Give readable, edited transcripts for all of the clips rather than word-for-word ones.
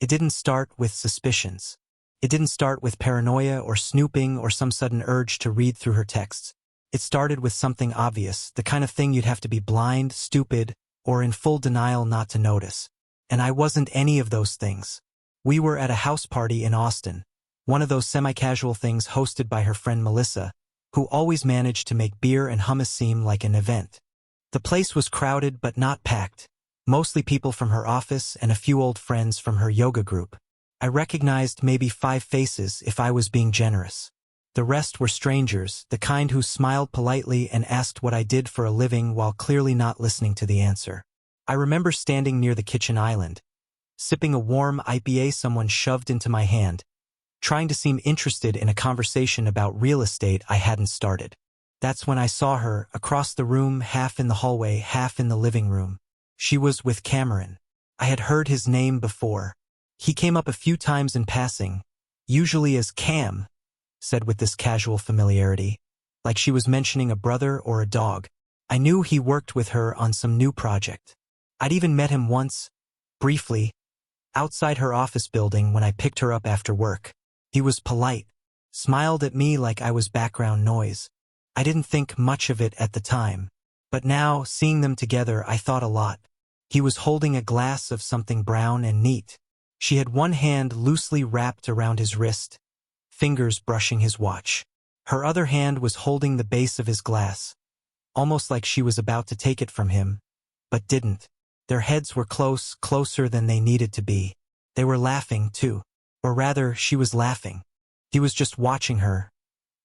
It didn't start with suspicions. It didn't start with paranoia or snooping or some sudden urge to read through her texts. It started with something obvious, the kind of thing you'd have to be blind, stupid, or in full denial not to notice. And I wasn't any of those things. We were at a house party in Austin, one of those semi-casual things hosted by her friend Melissa, who always managed to make beer and hummus seem like an event. The place was crowded but not packed, mostly people from her office and a few old friends from her yoga group. I recognized maybe 5 faces if I was being generous. The rest were strangers, the kind who smiled politely and asked what I did for a living while clearly not listening to the answer. I remember standing near the kitchen island, sipping a warm IPA someone shoved into my hand, trying to seem interested in a conversation about real estate I hadn't started. That's when I saw her, across the room, half in the hallway, half in the living room. She was with Cameron. I had heard his name before. He came up a few times in passing, usually as Cam, said with this casual familiarity, like she was mentioning a brother or a dog. I knew he worked with her on some new project. I'd even met him once, briefly, outside her office building when I picked her up after work. He was polite, smiled at me like I was background noise. I didn't think much of it at the time, but now, seeing them together, I thought a lot. He was holding a glass of something brown and neat. She had one hand loosely wrapped around his wrist, fingers brushing his watch. Her other hand was holding the base of his glass, almost like she was about to take it from him, but didn't. Their heads were close, closer than they needed to be. They were laughing, too. Or rather, she was laughing. He was just watching her,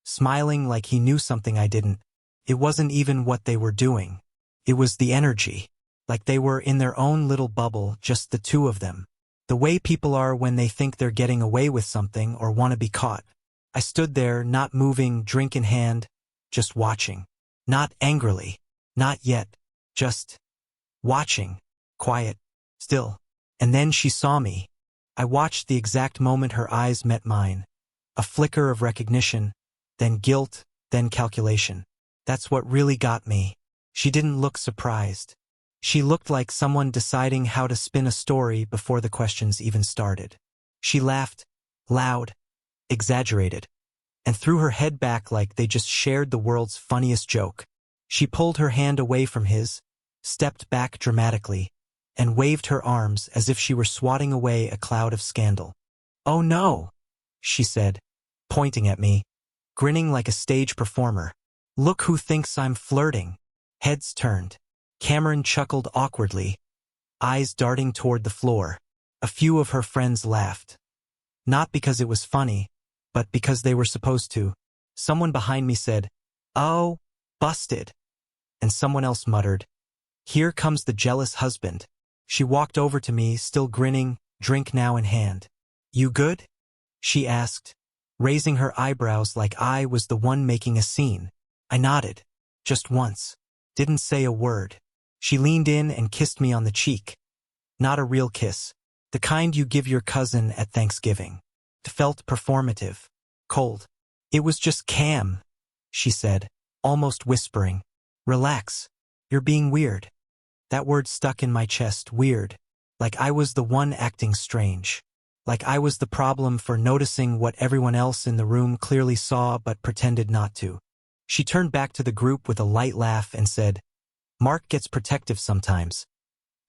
smiling like he knew something I didn't. It wasn't even what they were doing. It was the energy. Like they were in their own little bubble, just the two of them. The way people are when they think they're getting away with something or want to be caught. I stood there, not moving, drink in hand, just watching. Not angrily. Not yet. Just watching. Quiet. Still. And then she saw me. I watched the exact moment her eyes met mine. A flicker of recognition, then guilt, then calculation. That's what really got me. She didn't look surprised. She looked like someone deciding how to spin a story before the questions even started. She laughed, loud, exaggerated, and threw her head back like they just shared the world's funniest joke. She pulled her hand away from his, stepped back dramatically, and waved her arms as if she were swatting away a cloud of scandal. "Oh no," she said, pointing at me, grinning like a stage performer. "Look who thinks I'm flirting." Heads turned. Cameron chuckled awkwardly, eyes darting toward the floor. A few of her friends laughed. Not because it was funny, but because they were supposed to. Someone behind me said, "Oh, busted." And someone else muttered, "Here comes the jealous husband." She walked over to me, still grinning, drink now in hand. "You good?" she asked, raising her eyebrows like I was the one making a scene. I nodded. Just once. Didn't say a word. She leaned in and kissed me on the cheek. Not a real kiss. The kind you give your cousin at Thanksgiving. It felt performative. Cold. "It was just Cam," she said, almost whispering. "Relax. You're being weird." That word stuck in my chest, weird. Like I was the one acting strange. Like I was the problem for noticing what everyone else in the room clearly saw but pretended not to. She turned back to the group with a light laugh and said, "Mark gets protective sometimes."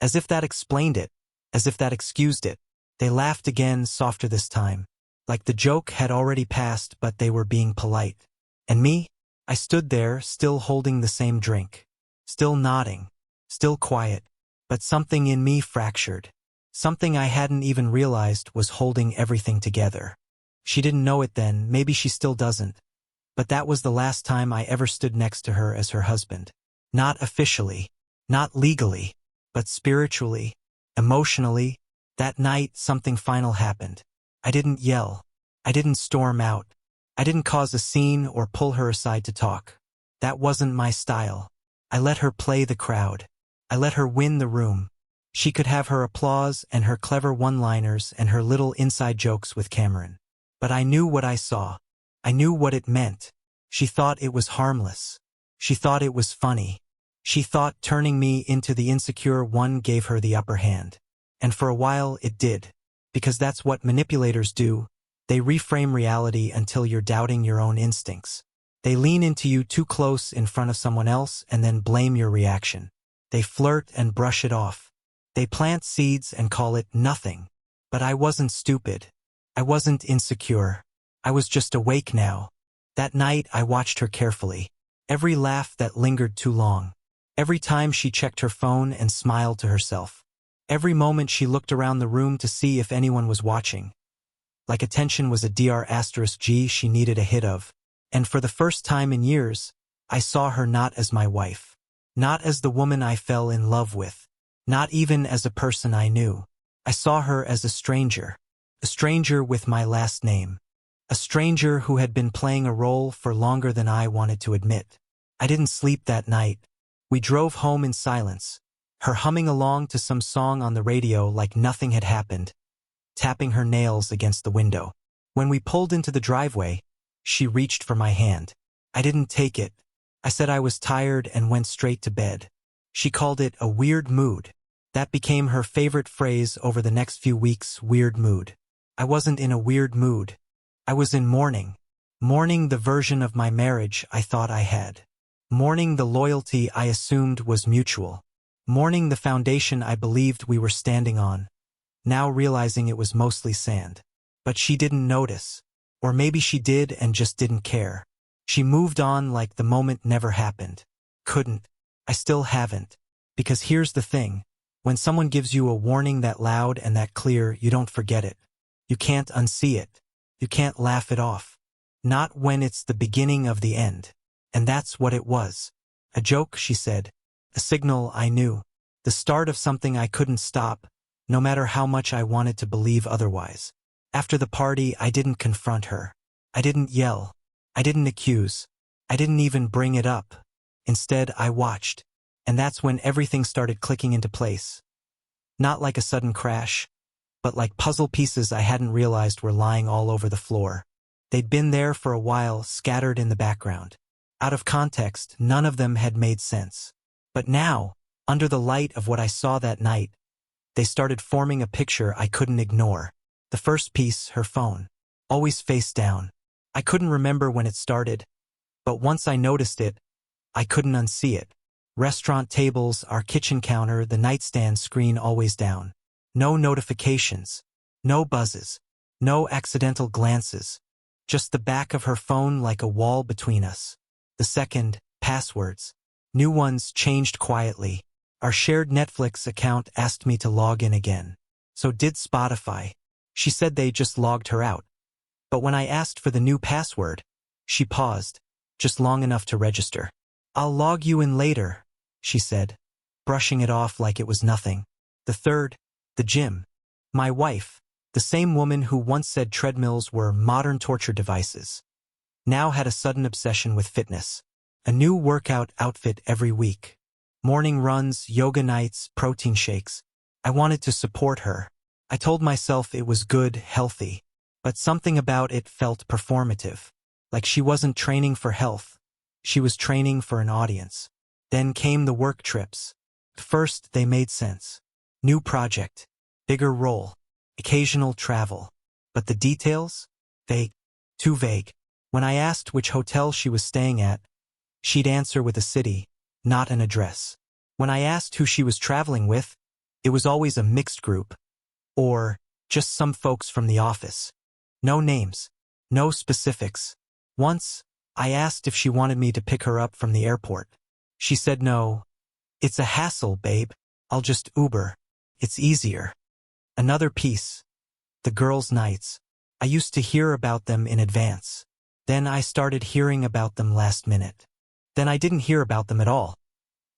As if that explained it, as if that excused it. They laughed again, softer this time. Like the joke had already passed, but they were being polite. And me? I stood there, still holding the same drink. Still nodding. Still quiet. But something in me fractured. Something I hadn't even realized was holding everything together. She didn't know it then, maybe she still doesn't. But that was the last time I ever stood next to her as her husband. Not officially. Not legally. But spiritually. Emotionally. That night, something final happened. I didn't yell. I didn't storm out. I didn't cause a scene or pull her aside to talk. That wasn't my style. I let her play the crowd. I let her win the room. She could have her applause and her clever one-liners and her little inside jokes with Cameron. But I knew what I saw. I knew what it meant. She thought it was harmless. She thought it was funny. She thought turning me into the insecure one gave her the upper hand. And for a while it did. Because that's what manipulators do. They reframe reality until you're doubting your own instincts. They lean into you too close in front of someone else and then blame your reaction. They flirt and brush it off. They plant seeds and call it nothing. But I wasn't stupid. I wasn't insecure. I was just awake now. That night I watched her carefully. Every laugh that lingered too long. Every time she checked her phone and smiled to herself. Every moment she looked around the room to see if anyone was watching. Like attention was a Dr*G she needed a hit of. And for the first time in years, I saw her not as my wife. Not as the woman I fell in love with. Not even as a person I knew. I saw her as a stranger. A stranger with my last name. A stranger who had been playing a role for longer than I wanted to admit. I didn't sleep that night. We drove home in silence. Her humming along to some song on the radio like nothing had happened. Tapping her nails against the window. When we pulled into the driveway, she reached for my hand. I didn't take it. I said I was tired and went straight to bed. She called it a weird mood. That became her favorite phrase over the next few weeks, weird mood. I wasn't in a weird mood. I was in mourning. Mourning the version of my marriage I thought I had. Mourning the loyalty I assumed was mutual. Mourning the foundation I believed we were standing on. Now realizing it was mostly sand. But she didn't notice. Or maybe she did and just didn't care. She moved on like the moment never happened. Couldn't. I still haven't. Because here's the thing. When someone gives you a warning that loud and that clear, you don't forget it. You can't unsee it. You can't laugh it off. Not when it's the beginning of the end. And that's what it was. A joke, she said. A signal I knew. The start of something I couldn't stop, no matter how much I wanted to believe otherwise. After the party, I didn't confront her. I didn't yell. I didn't accuse. I didn't even bring it up. Instead, I watched. And that's when everything started clicking into place. Not like a sudden crash, but like puzzle pieces I hadn't realized were lying all over the floor. They'd been there for a while, scattered in the background. Out of context, none of them had made sense. But now, under the light of what I saw that night, they started forming a picture I couldn't ignore. The first piece, her phone. Always face down. I couldn't remember when it started, but once I noticed it, I couldn't unsee it. Restaurant tables, our kitchen counter, the nightstand screen always down. No notifications. No buzzes. No accidental glances. Just the back of her phone like a wall between us. The second, passwords. New ones changed quietly. Our shared Netflix account asked me to log in again. So did Spotify. She said they just logged her out. But when I asked for the new password, she paused, just long enough to register. I'll log you in later, she said, brushing it off like it was nothing. The third, the gym. My wife, the same woman who once said treadmills were modern torture devices, now had a sudden obsession with fitness. A new workout outfit every week. Morning runs, yoga nights, protein shakes. I wanted to support her. I told myself it was good, healthy. But something about it felt performative. Like she wasn't training for health. She was training for an audience. Then came the work trips. At first, they made sense. New project. Bigger role. Occasional travel. But the details? Vague. Too vague. When I asked which hotel she was staying at, she'd answer with a city, not an address. When I asked who she was traveling with, it was always a mixed group. Or just some folks from the office. No names. No specifics. Once, I asked if she wanted me to pick her up from the airport. She said no. It's a hassle, babe. I'll just Uber. It's easier. Another piece. The girls' nights. I used to hear about them in advance. Then I started hearing about them last minute. Then I didn't hear about them at all.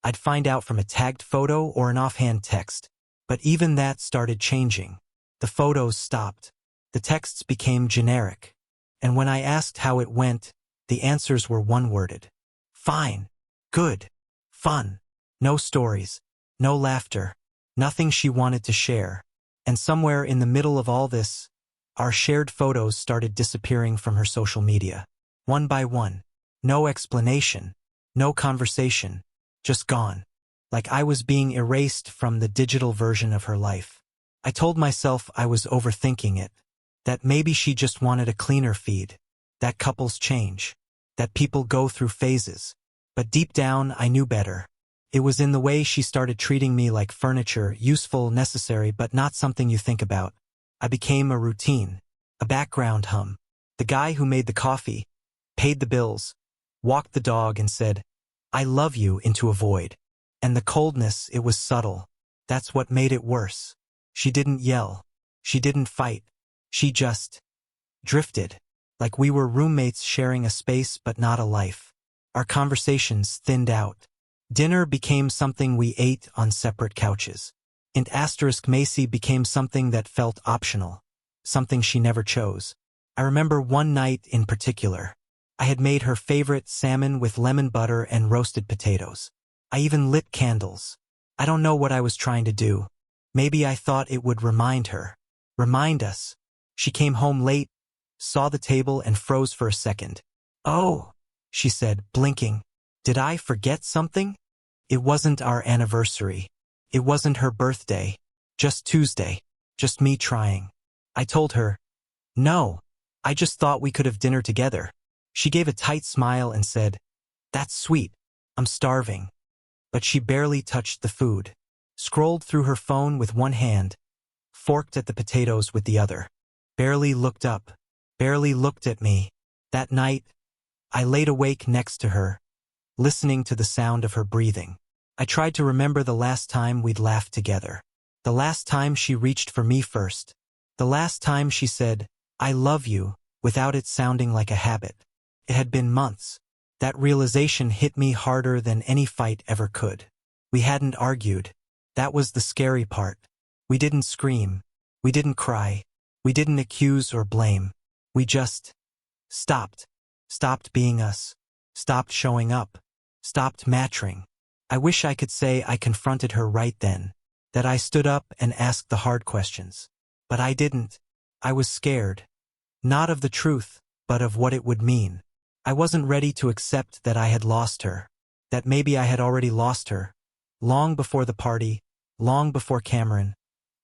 I'd find out from a tagged photo or an offhand text. But even that started changing. The photos stopped. The texts became generic. And when I asked how it went, the answers were one-worded. Fine. Good. Fun. No stories. No laughter. Nothing she wanted to share. And somewhere in the middle of all this, our shared photos started disappearing from her social media. One by one. No explanation. No conversation. Just gone. Like I was being erased from the digital version of her life. I told myself I was overthinking it, that maybe she just wanted a cleaner feed, that couples change, that people go through phases. But deep down, I knew better. It was in the way she started treating me like furniture, useful, necessary, but not something you think about. I became a routine, a background hum. The guy who made the coffee, paid the bills, walked the dog and said, "I love you," into a void. And the coldness, it was subtle. That's what made it worse. She didn't yell. She didn't fight. She just drifted, like we were roommates sharing a space but not a life. Our conversations thinned out. Dinner became something we ate on separate couches. And Macy became something that felt optional, something she never chose. I remember one night in particular. I had made her favorite salmon with lemon butter and roasted potatoes. I even lit candles. I don't know what I was trying to do. Maybe I thought it would remind her. Remind us. She came home late, saw the table and froze for a second. "Oh," she said, blinking. "Did I forget something?" It wasn't our anniversary. It wasn't her birthday. Just Tuesday. Just me trying. I told her, "No, I just thought we could have dinner together." She gave a tight smile and said, "That's sweet. I'm starving." But she barely touched the food. Scrolled through her phone with one hand, forked at the potatoes with the other. Barely looked up. Barely looked at me. That night, I laid awake next to her, listening to the sound of her breathing. I tried to remember the last time we'd laughed together. The last time she reached for me first. The last time she said, "I love you," without it sounding like a habit. It had been months. That realization hit me harder than any fight ever could. We hadn't argued. That was the scary part. We didn't scream. We didn't cry. We didn't accuse or blame. We just stopped. Stopped being us. Stopped showing up. Stopped matching. I wish I could say I confronted her right then, that I stood up and asked the hard questions. But I didn't. I was scared. Not of the truth, but of what it would mean. I wasn't ready to accept that I had lost her, that maybe I had already lost her, long before the party, long before Cameron,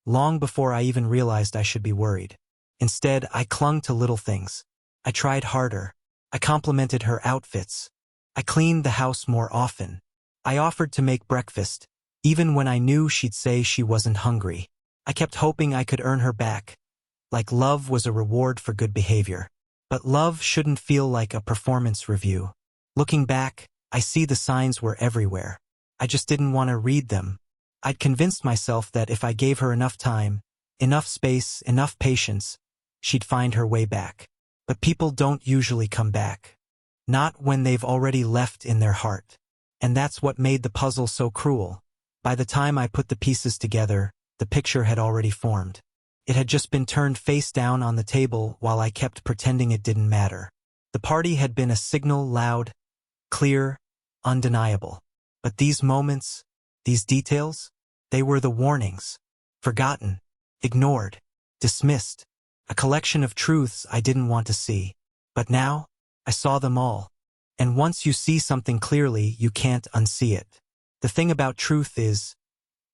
long before I even realized I should be worried. Instead, I clung to little things. I tried harder. I complimented her outfits. I cleaned the house more often. I offered to make breakfast, even when I knew she'd say she wasn't hungry. I kept hoping I could earn her back, like love was a reward for good behavior. But love shouldn't feel like a performance review. Looking back, I see the signs were everywhere. I just didn't want to read them. I'd convinced myself that if I gave her enough time, enough space, enough patience, she'd find her way back. But people don't usually come back. Not when they've already left in their heart. And that's what made the puzzle so cruel. By the time I put the pieces together, the picture had already formed. It had just been turned face down on the table while I kept pretending it didn't matter. The party had been a signal, loud, clear, undeniable. But these moments, these details, they were the warnings. Forgotten, ignored, dismissed. A collection of truths I didn't want to see. But now, I saw them all. And once you see something clearly, you can't unsee it. The thing about truth is,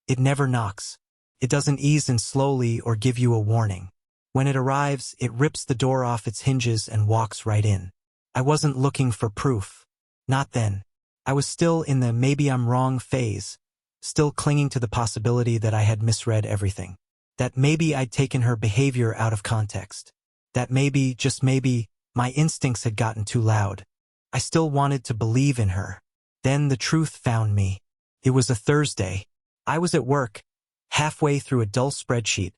it never knocks. It doesn't ease in slowly or give you a warning. When it arrives, it rips the door off its hinges and walks right in. I wasn't looking for proof. Not then. I was still in the maybe I'm wrong phase, still clinging to the possibility that I had misread everything. That maybe I'd taken her behavior out of context. That maybe, just maybe, my instincts had gotten too loud. I still wanted to believe in her. Then the truth found me. It was a Thursday. I was at work, halfway through a dull spreadsheet,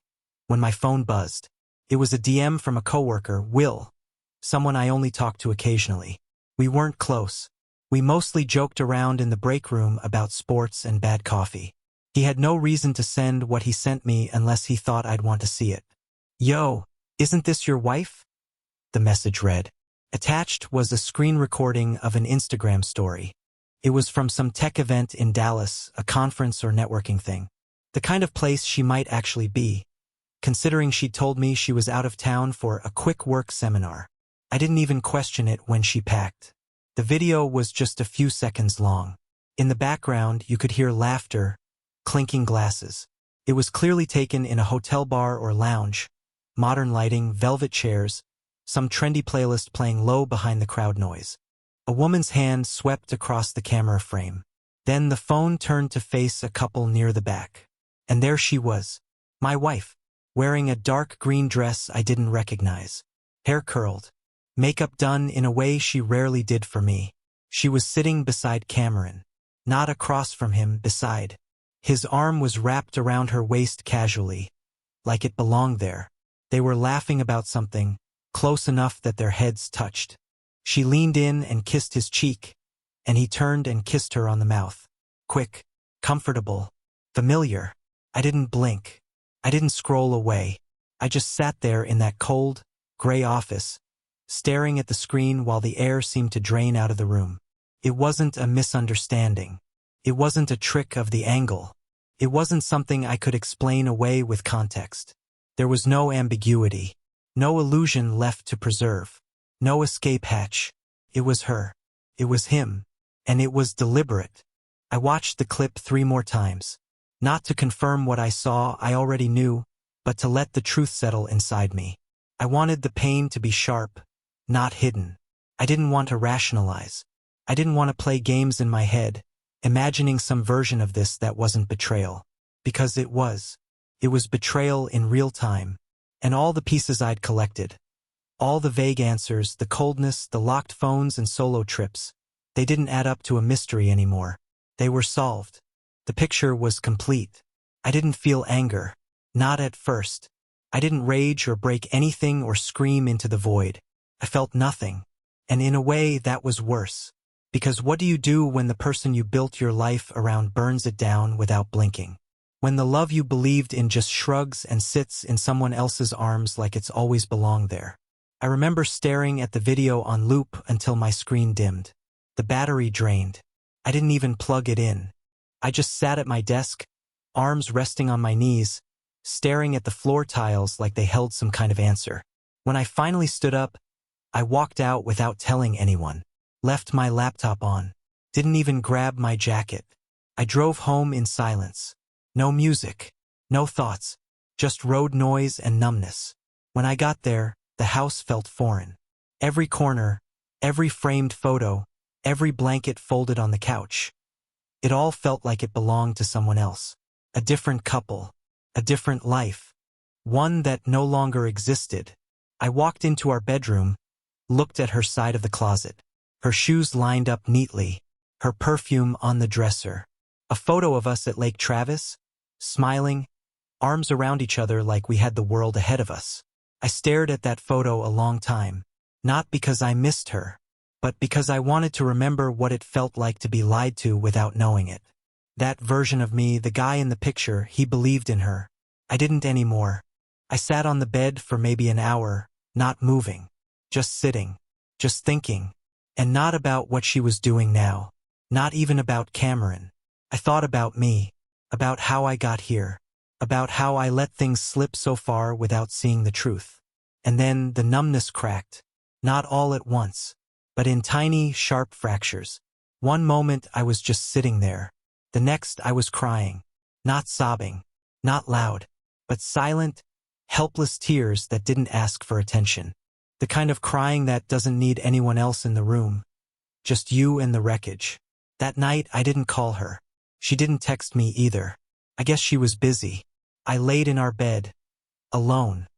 when my phone buzzed. It was a DM from a coworker, Will, someone I only talked to occasionally. We weren't close. We mostly joked around in the break room about sports and bad coffee. He had no reason to send what he sent me unless he thought I'd want to see it. "Yo, isn't this your wife?" The message read. Attached was a screen recording of an Instagram story. It was from some tech event in Dallas, a conference or networking thing. The kind of place she might actually be, considering she'd told me she was out of town for a quick work seminar. I didn't even question it when she packed. The video was just a few seconds long. In the background, you could hear laughter, clinking glasses. It was clearly taken in a hotel bar or lounge. Modern lighting, velvet chairs, some trendy playlist playing low behind the crowd noise. A woman's hand swept across the camera frame. Then the phone turned to face a couple near the back. And there she was, my wife, wearing a dark green dress I didn't recognize. Hair curled, makeup done in a way she rarely did for me. She was sitting beside Cameron. Not across from him, beside. His arm was wrapped around her waist casually, like it belonged there. They were laughing about something, close enough that their heads touched. She leaned in and kissed his cheek, and he turned and kissed her on the mouth. Quick, comfortable, familiar. I didn't blink. I didn't scroll away. I just sat there in that cold, gray office, staring at the screen while the air seemed to drain out of the room. It wasn't a misunderstanding. It wasn't a trick of the angle. It wasn't something I could explain away with context. There was no ambiguity, no illusion left to preserve, no escape hatch. It was her. It was him. And it was deliberate. I watched the clip 3 more times. Not to confirm what I saw, I already knew, but to let the truth settle inside me. I wanted the pain to be sharp, not hidden. I didn't want to rationalize. I didn't want to play games in my head, imagining some version of this that wasn't betrayal. Because it was. It was betrayal in real time. And all the pieces I'd collected. All the vague answers, the coldness, the locked phones and solo trips. They didn't add up to a mystery anymore. They were solved. The picture was complete. I didn't feel anger. Not at first. I didn't rage or break anything or scream into the void. I felt nothing. And in a way, that was worse. Because what do you do when the person you built your life around burns it down without blinking? When the love you believed in just shrugs and sits in someone else's arms like it's always belonged there. I remember staring at the video on loop until my screen dimmed. The battery drained. I didn't even plug it in. I just sat at my desk, arms resting on my knees, staring at the floor tiles like they held some kind of answer. When I finally stood up, I walked out without telling anyone. Left my laptop on. Didn't even grab my jacket. I drove home in silence. No music. No thoughts. Just road noise and numbness. When I got there, the house felt foreign. Every corner, every framed photo, every blanket folded on the couch. It all felt like it belonged to someone else. A different couple. A different life. One that no longer existed. I walked into our bedroom, looked at her side of the closet. Her shoes lined up neatly. Her perfume on the dresser. A photo of us at Lake Travis, smiling, arms around each other like we had the world ahead of us. I stared at that photo a long time. Not because I missed her, but because I wanted to remember what it felt like to be lied to without knowing it. That version of me, the guy in the picture, he believed in her. I didn't anymore. I sat on the bed for maybe an hour, not moving. Just sitting. Just thinking. And not about what she was doing now. Not even about Cameron. I thought about me. About how I got here. About how I let things slip so far without seeing the truth. And then the numbness cracked. Not all at once, but in tiny, sharp fractures. One moment I was just sitting there. The next I was crying. Not sobbing. Not loud. But silent, helpless tears that didn't ask for attention. The kind of crying that doesn't need anyone else in the room. Just you and the wreckage. That night I didn't call her. She didn't text me either. I guess she was busy. I laid in our bed, alone,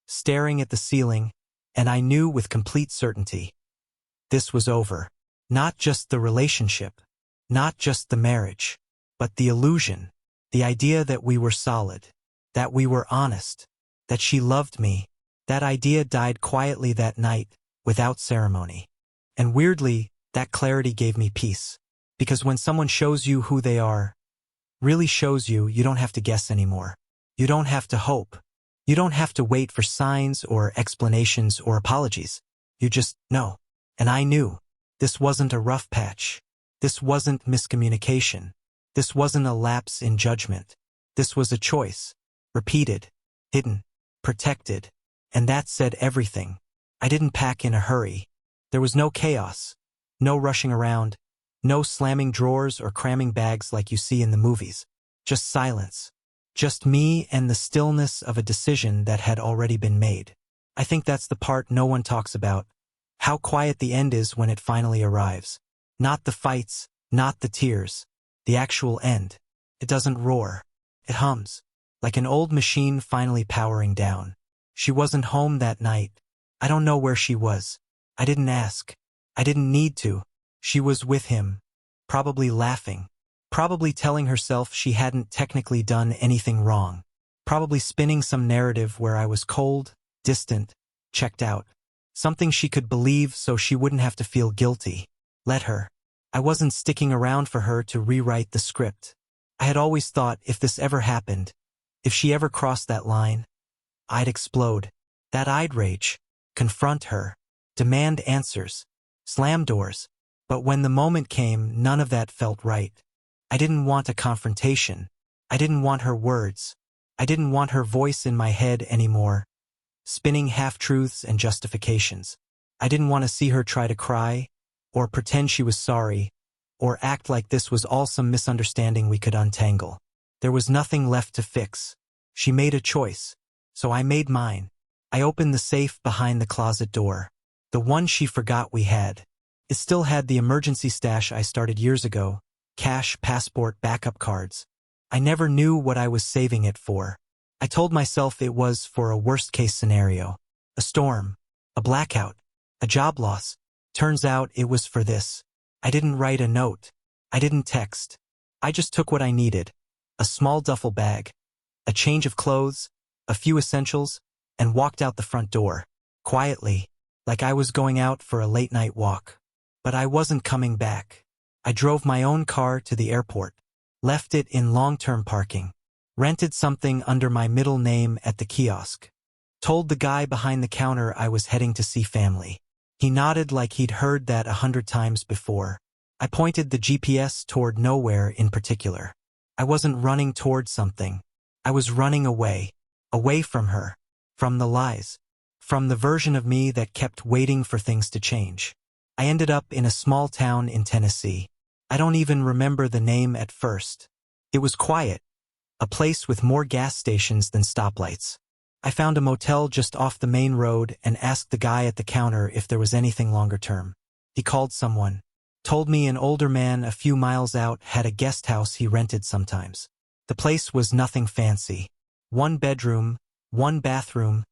staring at the ceiling, and I knew with complete certainty. This was over. Not just the relationship, not just the marriage, but the illusion, the idea that we were solid, that we were honest, that she loved me. That idea died quietly that night, without ceremony. And weirdly, that clarity gave me peace. Because when someone shows you who they are, really shows you, you don't have to guess anymore. You don't have to hope. You don't have to wait for signs or explanations or apologies. You just know. And I knew. This wasn't a rough patch. This wasn't miscommunication. This wasn't a lapse in judgment. This was a choice. Repeated. Hidden. Protected. And that said everything. I didn't pack in a hurry. There was no chaos. No rushing around. No slamming drawers or cramming bags like you see in the movies. Just silence. Just me and the stillness of a decision that had already been made. I think that's the part no one talks about. How quiet the end is when it finally arrives. Not the fights, not the tears. The actual end. It doesn't roar. It hums. Like an old machine finally powering down. She wasn't home that night. I don't know where she was. I didn't ask. I didn't need to. She was with him. Probably laughing. Probably telling herself she hadn't technically done anything wrong. Probably spinning some narrative where I was cold, distant, checked out. Something she could believe so she wouldn't have to feel guilty. Let her. I wasn't sticking around for her to rewrite the script. I had always thought if this ever happened, if she ever crossed that line, I'd explode. That I'd rage. Confront her. Demand answers. Slam doors. But when the moment came, none of that felt right. I didn't want a confrontation. I didn't want her words. I didn't want her voice in my head anymore, spinning half-truths and justifications. I didn't want to see her try to cry, or pretend she was sorry, or act like this was all some misunderstanding we could untangle. There was nothing left to fix. She made a choice, so I made mine. I opened the safe behind the closet door. The one she forgot we had. It still had the emergency stash I started years ago. Cash, passport, backup cards. I never knew what I was saving it for. I told myself it was for a worst-case scenario. A storm. A blackout. A job loss. Turns out it was for this. I didn't write a note. I didn't text. I just took what I needed. A small duffel bag. A change of clothes. A few essentials. And walked out the front door. Quietly. Like I was going out for a late-night walk. But I wasn't coming back. I drove my own car to the airport. Left it in long-term parking. Rented something under my middle name at the kiosk. Told the guy behind the counter I was heading to see family. He nodded like he'd heard that 100 times before. I pointed the GPS toward nowhere in particular. I wasn't running toward something. I was running away. Away from her. From the lies. From the version of me that kept waiting for things to change. I ended up in a small town in Tennessee. I don't even remember the name at first. It was quiet. A place with more gas stations than stoplights. I found a motel just off the main road and asked the guy at the counter if there was anything longer term. He called someone. Told me an older man a few miles out had a guest house he rented sometimes. The place was nothing fancy. 1 bedroom, 1 bathroom,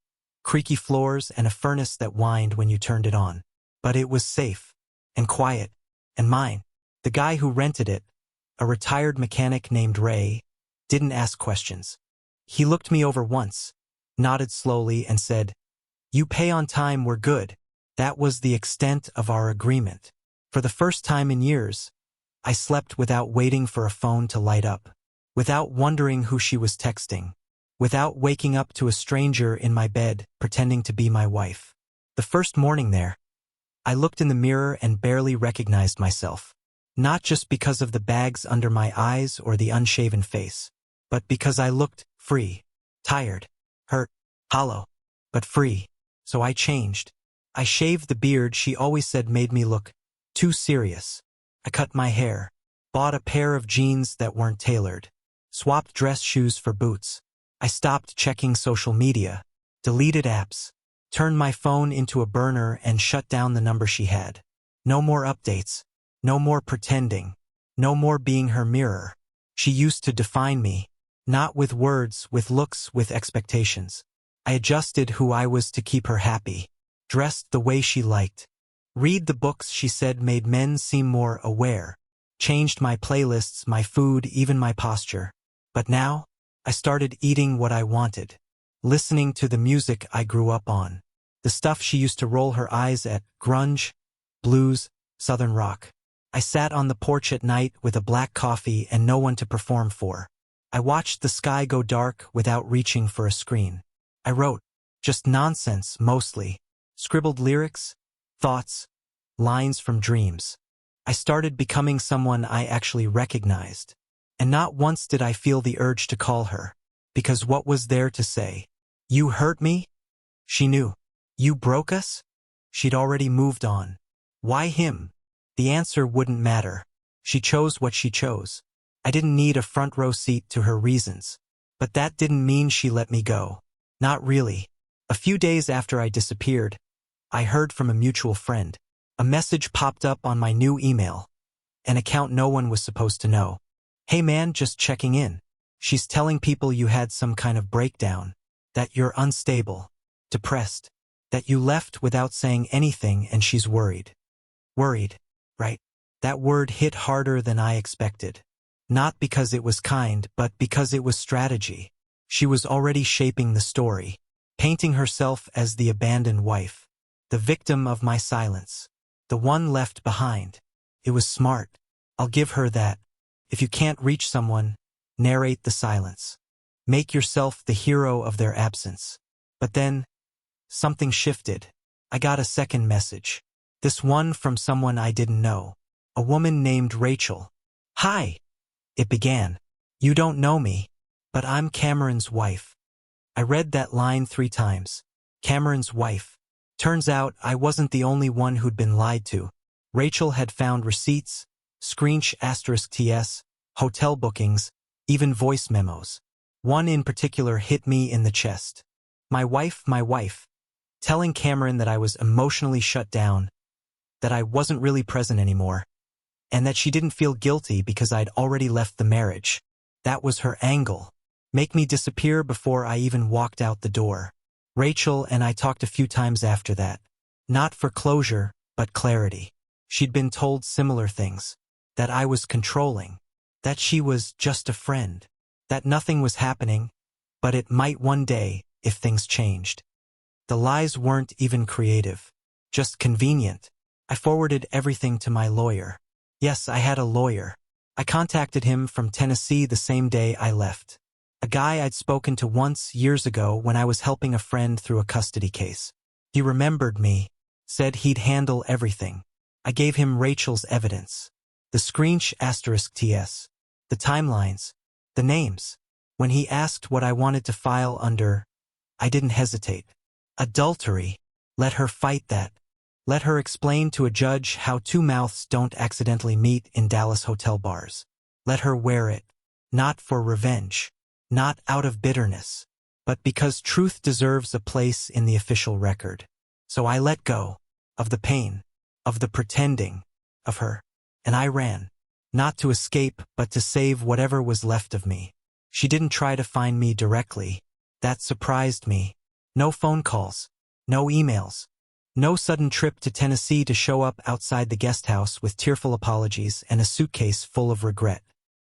creaky floors and a furnace that whined when you turned it on. But it was safe. And quiet. And mine. The guy who rented it, a retired mechanic named Ray, didn't ask questions. He looked me over once, nodded slowly and said, "You pay on time, we're good." That was the extent of our agreement. For the first time in years, I slept without waiting for a phone to light up, without wondering who she was texting, without waking up to a stranger in my bed pretending to be my wife. The first morning there, I looked in the mirror and barely recognized myself. Not just because of the bags under my eyes or the unshaven face, but because I looked free, tired, hurt, hollow, but free. So I changed. I shaved the beard she always said made me look too serious. I cut my hair, bought a pair of jeans that weren't tailored, swapped dress shoes for boots. I stopped checking social media, deleted apps, turned my phone into a burner and shut down the number she had. No more updates. No more pretending. No more being her mirror. She used to define me. Not with words, with looks, with expectations. I adjusted who I was to keep her happy. Dressed the way she liked. Read the books she said made men seem more aware. Changed my playlists, my food, even my posture. But now, I started eating what I wanted. Listening to the music I grew up on. The stuff she used to roll her eyes at, grunge, blues, southern rock. I sat on the porch at night with a black coffee and no one to perform for. I watched the sky go dark without reaching for a screen. I wrote. Just nonsense, mostly. Scribbled lyrics, thoughts, lines from dreams. I started becoming someone I actually recognized. And not once did I feel the urge to call her. Because what was there to say? You hurt me? She knew. You broke us? She'd already moved on. Why him? The answer wouldn't matter. She chose what she chose. I didn't need a front row seat to her reasons. But that didn't mean she let me go. Not really. A few days after I disappeared, I heard from a mutual friend. A message popped up on my new email. An account no one was supposed to know. "Hey man, just checking in. She's telling people you had some kind of breakdown, that you're unstable, depressed, that you left without saying anything and she's worried." Worried, right? That word hit harder than I expected. Not because it was kind, but because it was strategy. She was already shaping the story, painting herself as the abandoned wife, the victim of my silence, the one left behind. It was smart. I'll give her that. If you can't reach someone, narrate the silence. Make yourself the hero of their absence. But then, something shifted. I got a second message. This one from someone I didn't know. A woman named Rachel. "Hi," it began. "You don't know me, but I'm Cameron's wife." I read that line 3 times. Cameron's wife. Turns out I wasn't the only one who'd been lied to. Rachel had found receipts, **TS, hotel bookings, even voice memos. One in particular hit me in the chest. My wife, telling Cameron that I was emotionally shut down, that I wasn't really present anymore, and that she didn't feel guilty because I'd already left the marriage. That was her angle. Make me disappear before I even walked out the door. Rachel and I talked a few times after that. Not for closure, but clarity. She'd been told similar things. That I was controlling. That she was just a friend. That nothing was happening, but it might one day if things changed. The lies weren't even creative. Just convenient. I forwarded everything to my lawyer. Yes, I had a lawyer. I contacted him from Tennessee the same day I left. A guy I'd spoken to once years ago when I was helping a friend through a custody case. He remembered me, said he'd handle everything. I gave him Rachel's evidence. The **TS, the timelines, the names. When he asked what I wanted to file under, I didn't hesitate. Adultery. Let her fight that. Let her explain to a judge how 2 mouths don't accidentally meet in Dallas hotel bars. Let her wear it. Not for revenge. Not out of bitterness. But because truth deserves a place in the official record. So I let go. Of the pain. Of the pretending. Of her. And I ran. Not to escape, but to save whatever was left of me. She didn't try to find me directly. That surprised me. No phone calls. No emails. No sudden trip to Tennessee to show up outside the guest house with tearful apologies and a suitcase full of regret.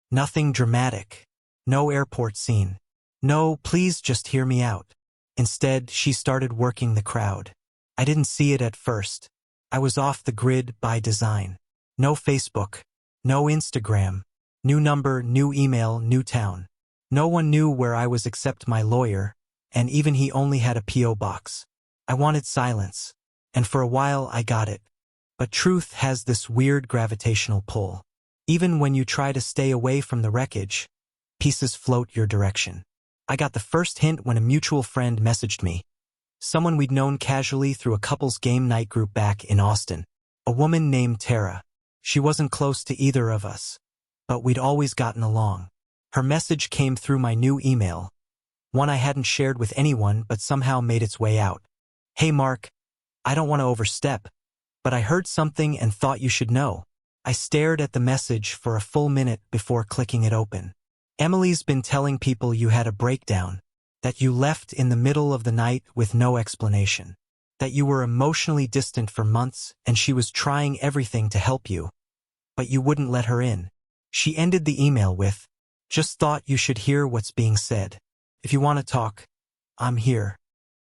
Nothing dramatic. No airport scene. No, please just hear me out. Instead, she started working the crowd. I didn't see it at first. I was off the grid by design. No Facebook. No Instagram. New number, new email, new town. No one knew where I was except my lawyer, and even he only had a P.O. box. I wanted silence. And for a while I got it. But truth has this weird gravitational pull. Even when you try to stay away from the wreckage, pieces float your direction. I got the first hint when a mutual friend messaged me. Someone we'd known casually through a couples game night group back in Austin. A woman named Tara. She wasn't close to either of us, but we'd always gotten along. Her message came through my new email, one I hadn't shared with anyone but somehow made its way out. "Hey Mark, I don't want to overstep, but I heard something and thought you should know." I stared at the message for a full minute before clicking it open. "Emily's been telling people you had a breakdown, that you left in the middle of the night with no explanation, that you were emotionally distant for months and she was trying everything to help you, but you wouldn't let her in." She ended the email with, "Just thought you should hear what's being said. If you want to talk, I'm here."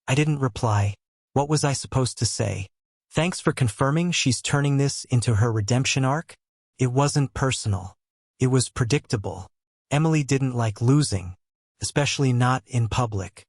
I didn't reply. What was I supposed to say? Thanks for confirming she's turning this into her redemption arc? It wasn't personal. It was predictable. Emily didn't like losing, especially not in public,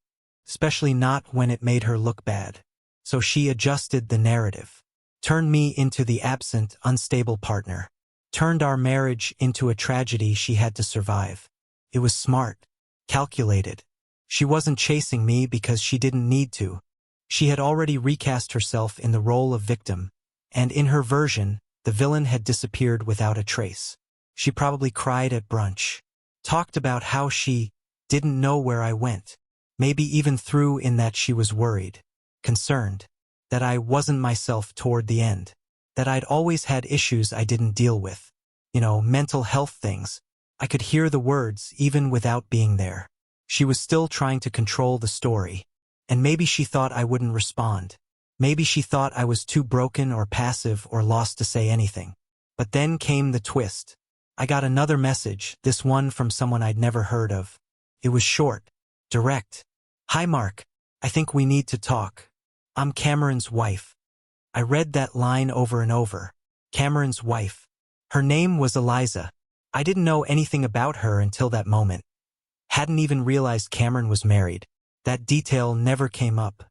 especially not when it made her look bad. So she adjusted the narrative, turned me into the absent, unstable partner, turned our marriage into a tragedy she had to survive. It was smart, calculated. She wasn't chasing me because she didn't need to. She had already recast herself in the role of victim, and in her version, the villain had disappeared without a trace. She probably cried at brunch, talked about how she didn't know where I went. Maybe even threw in that she was worried, concerned, that I wasn't myself toward the end, that I'd always had issues I didn't deal with. Mental health things. I could hear the words even without being there. She was still trying to control the story. And maybe she thought I wouldn't respond. Maybe she thought I was too broken or passive or lost to say anything. But then came the twist. I got another message, this one from someone I'd never heard of. It was short, direct. "Hi Mark, I think we need to talk. I'm Cameron's wife." I read that line over and over. Cameron's wife. Her name was Eliza. I didn't know anything about her until that moment. Hadn't even realized Cameron was married. That detail never came up.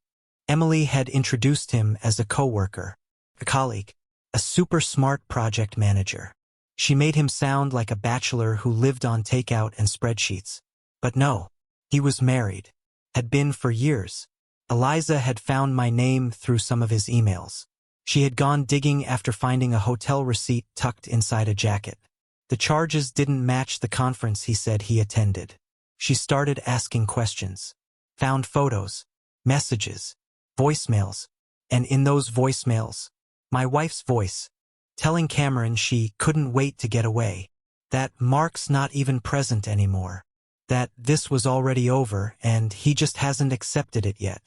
Emily had introduced him as a coworker, a colleague, a super smart project manager. She made him sound like a bachelor who lived on takeout and spreadsheets. But no, he was married. Had been for years. Eliza had found my name through some of his emails. She had gone digging after finding a hotel receipt tucked inside a jacket. The charges didn't match the conference he said he attended. She started asking questions. Found photos, messages, voicemails, and in those voicemails, my wife's voice, telling Cameron she couldn't wait to get away, that Mark's not even present anymore, that this was already over and he just hasn't accepted it yet.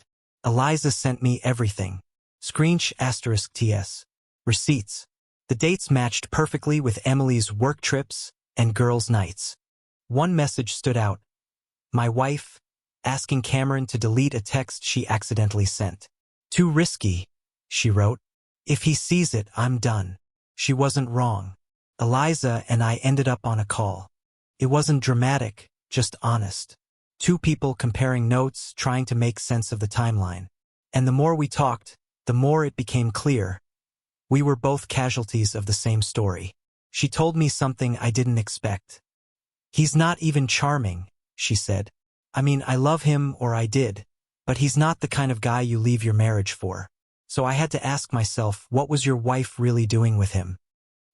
Eliza sent me everything. **TS. Receipts. The dates matched perfectly with Emily's work trips and girls' nights. One message stood out. My wife, asking Cameron to delete a text she accidentally sent. "Too risky," she wrote. "If he sees it, I'm done." She wasn't wrong. Eliza and I ended up on a call. It wasn't dramatic, just honest. Two people comparing notes, trying to make sense of the timeline. And the more we talked, the more it became clear. We were both casualties of the same story. She told me something I didn't expect. "He's not even charming," she said. "I mean, I love him, or I did, but he's not the kind of guy you leave your marriage for." So I had to ask myself, what was your wife really doing with him?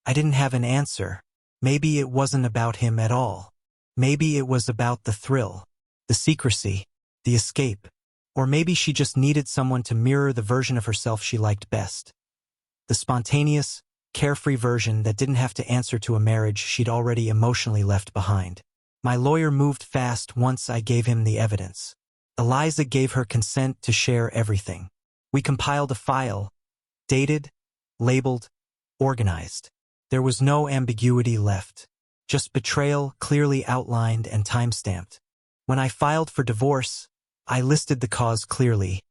I didn't have an answer. Maybe it wasn't about him at all. Maybe it was about the thrill, the secrecy, the escape. Or maybe she just needed someone to mirror the version of herself she liked best. The spontaneous, carefree version that didn't have to answer to a marriage she'd already emotionally left behind. My lawyer moved fast once I gave him the evidence. Eliza gave her consent to share everything. We compiled a file, dated, labeled, organized. There was no ambiguity left. Just betrayal clearly outlined and time-stamped. When I filed for divorce, I listed the cause clearly.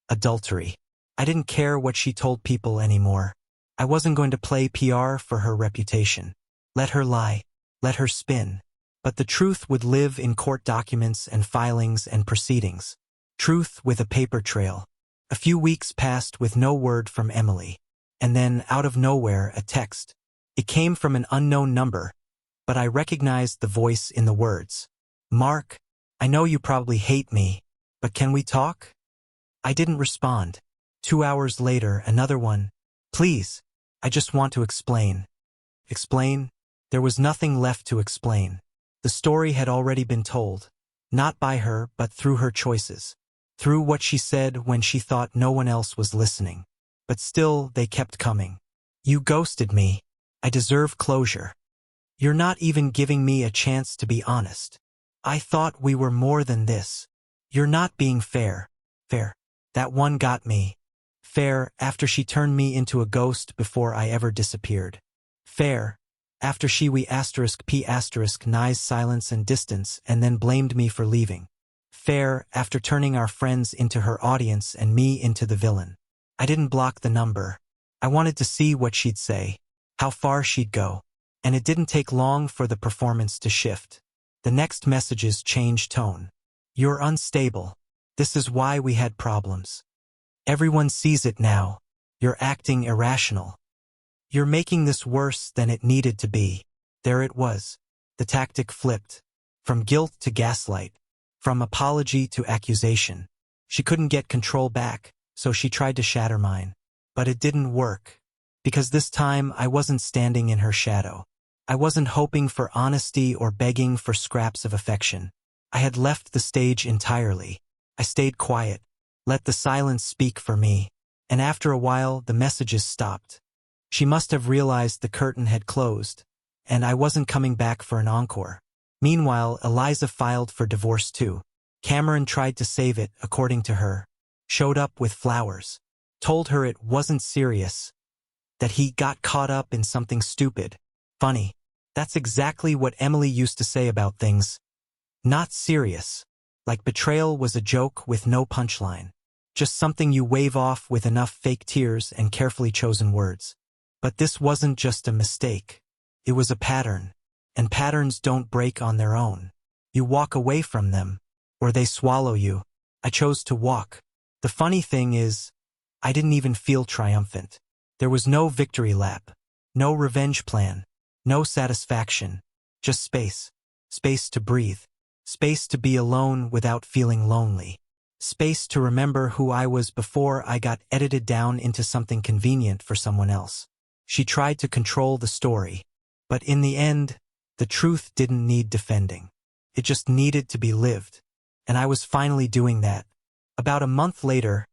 Adultery. I didn't care what she told people anymore. I wasn't going to play PR for her reputation. Let her lie. Let her spin. But the truth would live in court documents and filings and proceedings. Truth with a paper trail. A few weeks passed with no word from Emily. And then, out of nowhere, a text. It came from an unknown number, but I recognized the voice in the words. "Mark, I know you probably hate me, but can we talk?" I didn't respond. 2 hours later, another one. "Please, I just want to explain." Explain? There was nothing left to explain. The story had already been told. Not by her, but through her choices. Through what she said when she thought no one else was listening. But still, they kept coming. "You ghosted me. I deserve closure. You're not even giving me a chance to be honest. I thought we were more than this. You're not being fair." Fair. That one got me. Fair, after she turned me into a ghost before I ever disappeared. Fair, after we nice silence and distance and then blamed me for leaving. Fair, after turning our friends into her audience and me into the villain. I didn't block the number. I wanted to see what she'd say, how far she'd go. And it didn't take long for the performance to shift. The next messages changed tone. "You're unstable. This is why we had problems. Everyone sees it now. You're acting irrational. You're making this worse than it needed to be." There it was. The tactic flipped. From guilt to gaslight. From apology to accusation. She couldn't get control back, so she tried to shatter mine. But it didn't work. Because this time I wasn't standing in her shadow. I wasn't hoping for honesty or begging for scraps of affection. I had left the stage entirely. I stayed quiet, let the silence speak for me, and after a while the messages stopped. She must have realized the curtain had closed, and I wasn't coming back for an encore. Meanwhile, Eliza filed for divorce too. Cameron tried to save it, according to her. Showed up with flowers. Told her it wasn't serious. That he got caught up in something stupid. Funny. That's exactly what Emily used to say about things. Not serious. Like betrayal was a joke with no punchline. Just something you wave off with enough fake tears and carefully chosen words. But this wasn't just a mistake. It was a pattern. And patterns don't break on their own. You walk away from them, or they swallow you. I chose to walk. The funny thing is, I didn't even feel triumphant. There was no victory lap, no revenge plan, no satisfaction, just space. Space to breathe. Space to be alone without feeling lonely. Space to remember who I was before I got edited down into something convenient for someone else. She tried to control the story, but in the end, the truth didn't need defending. It just needed to be lived. And I was finally doing that. About a month later,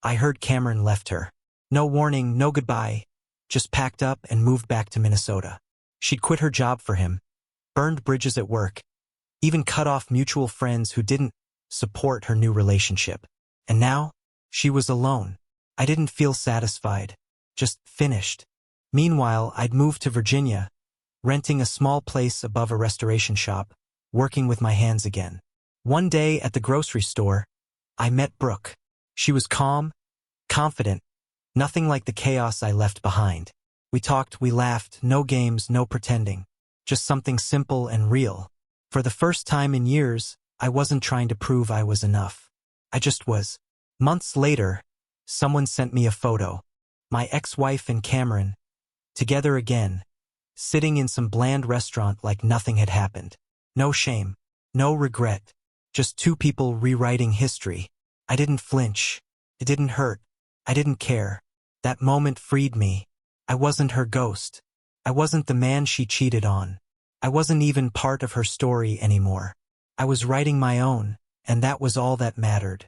I heard Cameron left her. No warning, no goodbye. Just packed up and moved back to Minnesota. She'd quit her job for him. Burned bridges at work. Even cut off mutual friends who didn't support her new relationship. And now, she was alone. I didn't feel satisfied. Just finished. Meanwhile, I'd moved to Virginia, renting a small place above a restoration shop, working with my hands again. One day at the grocery store, I met Brooke. She was calm, confident, nothing like the chaos I left behind. We talked, we laughed, no games, no pretending. Just something simple and real. For the first time in years, I wasn't trying to prove I was enough. I just was. Months later, someone sent me a photo. My ex-wife and Cameron, together again, sitting in some bland restaurant like nothing had happened. No shame, no regret, just two people rewriting history. I didn't flinch. It didn't hurt. I didn't care. That moment freed me. I wasn't her ghost. I wasn't the man she cheated on. I wasn't even part of her story anymore. I was writing my own, and that was all that mattered.